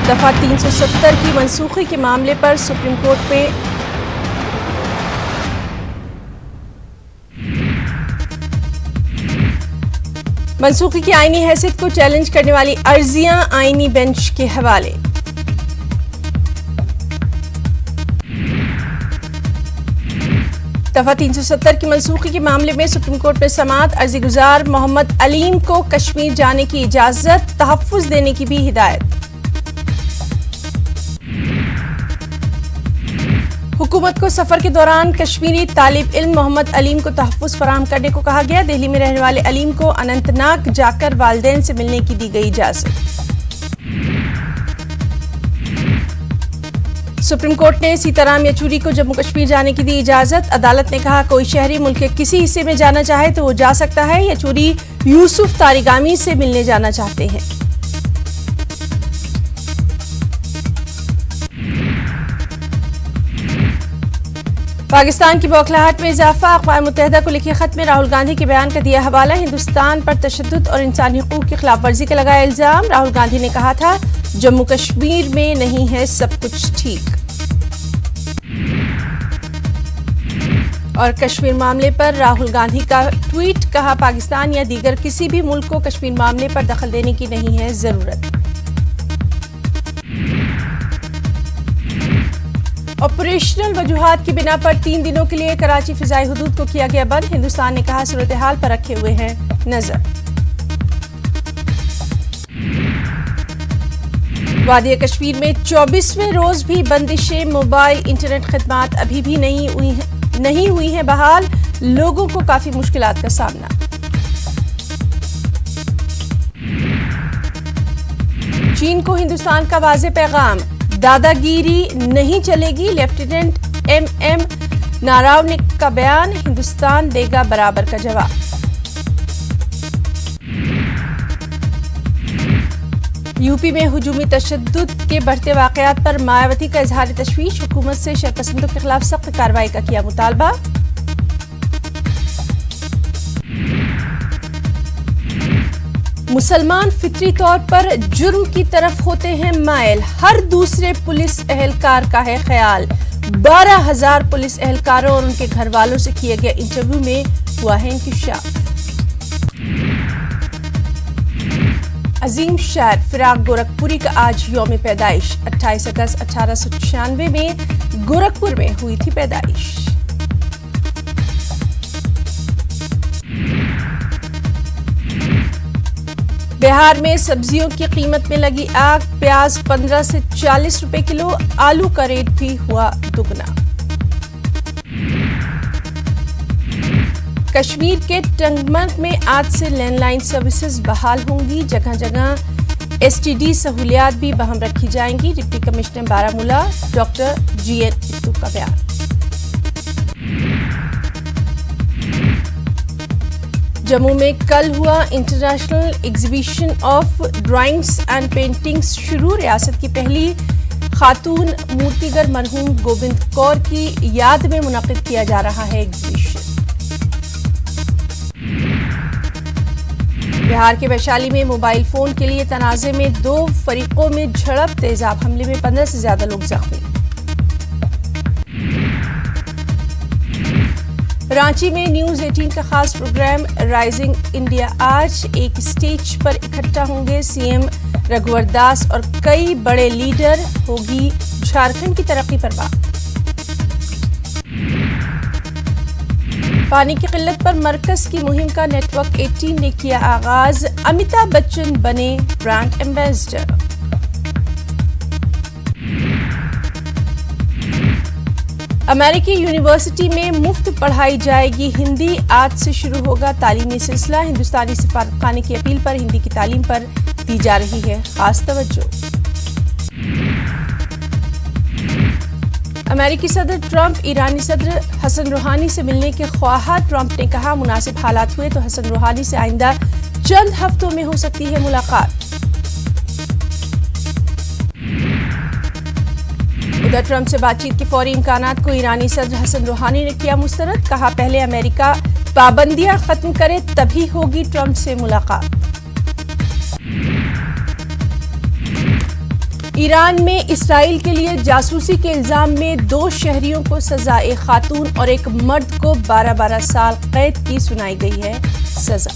दफा 370 की मनसूखी के मामले पर सुप्रीम कोर्ट में मनसूखी की आईनी हैसियत को चैलेंज करने वाली अर्जियां आईनी बेंच के हवाले। दफा 370 की मनसूखी के मामले में सुप्रीम कोर्ट में समाअत। अर्जी गुजार मोहम्मद अलीम को कश्मीर जाने की इजाजत, तहफ्फुज देने की भी हिदायत। हुकूमत को सफर के दौरान कश्मीरी तालिब इल्म मोहम्मद अलीम को तहफ्फुज फराहम करने को कहा गया। दिल्ली में रहने वाले अलीम को अनंतनाग जाकर वालिदैन से मिलने की दी गई इजाजत। सुप्रीम कोर्ट ने सीताराम येचुरी को जम्मू कश्मीर जाने की दी इजाजत। अदालत ने कहा कोई शहरी मुल्क के किसी हिस्से में जाना चाहे तो वो जा सकता है। येचुरी यूसुफ तारिगामी से मिलने जाना चाहते हैं। पाकिस्तान की बौखलाहट में इजाफा। अक़वाम मुत्तहिदा को लिखे खत में राहुल गांधी के बयान का दिया हवाला। हिंदुस्तान पर तशद्दुद और इंसानी हुकूक की खिलाफ वर्जी का लगाया इल्जाम। राहुल गांधी ने कहा था जम्मू कश्मीर में नहीं है सब कुछ ठीक। और कश्मीर मामले पर राहुल गांधी का ट्वीट, कहा पाकिस्तान या दीगर किसी भी मुल्क को कश्मीर मामले पर दखल देने की नहीं है जरूरत। ऑपरेशनल वजूहात की बिना पर 3 दिनों के लिए कराची फिजाई हुदूद को किया गया बंद। हिंदुस्तान ने कहा सूरत हाल पर रखे हुए हैं नजर। वादी कश्मीर में 24वें रोज भी बंदिशें। मोबाइल इंटरनेट खिदमात अभी भी नहीं हुई है बहाल। लोगों को काफी मुश्किलात का सामना। चीन को हिंदुस्तान का वाज़ेह पैगाम, दादागिरी नहीं चलेगी। लेफ्टिनेंट एम नारावने का बयान, हिंदुस्तान देगा बराबर का जवाब। यूपी में हुजूमी तशद्दुद के बढ़ते वाकयात पर मायावती का इजहार तशवीश। हुकूमत से शरपसंदों के खिलाफ सख्त कार्रवाई का किया मुतालबा। मुसलमान फितरी तौर पर जुर्म की तरफ होते हैं माइल। हर दूसरे पुलिस एहलकार का है ख्याल। 12,000 पुलिस एहलकारों और उनके घर वालों से किए गए इंटरव्यू में हुआ है इंकशाफ। अजीम शायर फिराक गोरखपुरी का आज यौम पैदाइश। 28 अगस्त 1896 में गोरखपुर में हुई थी पैदाइश। बिहार में सब्जियों की कीमत में लगी आग। प्याज 15 से 40 रुपए किलो। आलू का रेट भी हुआ दुगना। कश्मीर के टंगमर्ग में आज से लैंडलाइन सर्विसेज बहाल होंगी। जगह जगह एसटीडी सहूलियात भी बहाल रखी जाएंगी। Deputy commissioner Baramulla doctor GN Ittoo का बयान। जम्मू में कल हुआ international exhibition of drawings and paintings शुरू। रियासत की पहली खातून मूर्तिगर मरहूम गोविंद कौर की याद में मुनक्किद किया जा रहा है एग्जीबिशन। बिहार के वैशाली में मोबाइल फोन के लिए तनाजे में 2 फरीकों में झड़प। तेजाब हमले में 15 से ज्यादा लोग जख्मी। रांची में न्यूज 18 का खास प्रोग्राम राइजिंग इंडिया। आज एक स्टेज पर इकट्ठा होंगे सीएम रघुवर दास और कई बड़े लीडर। होगी झारखंड की तरक्की पर बात। पानी की किल्लत पर मरकज की मुहिम का नेटवर्क 18 ने किया आगाज। अमिताभ बच्चन बने ब्रांड एम्बेसडर। अमेरिकी यूनिवर्सिटी में मुफ्त पढ़ाई जाएगी हिंदी। आज से शुरू होगा तालीमी सिलसिला। हिंदुस्तानी सफारतखाने की अपील पर हिंदी की तालीम पर दी जा रही है खास तवज्जो। अमेरिकी सदर ट्रंप ईरानी सदर हसन रूहानी से मिलने के ख्वाहा। ट्रंप ने कहा मुनासिब हालात हुए तो हसन रूहानी से आइंदा चंद हफ्तों में हो सकती है मुलाकात। उधर ट्रंप से बातचीत के फौरी इम्कानात को ईरानी सदर हसन रूहानी ने किया मुस्तरद। कहा पहले अमेरिका पाबंदियां खत्म करे तभी होगी ट्रंप से मुलाकात। ईरान में इसराइल के लिए जासूसी के इल्जाम में 2 शहरियों को सजा, एक खातून और एक मर्द को 12-12 साल कैद की सुनाई गई है सजा।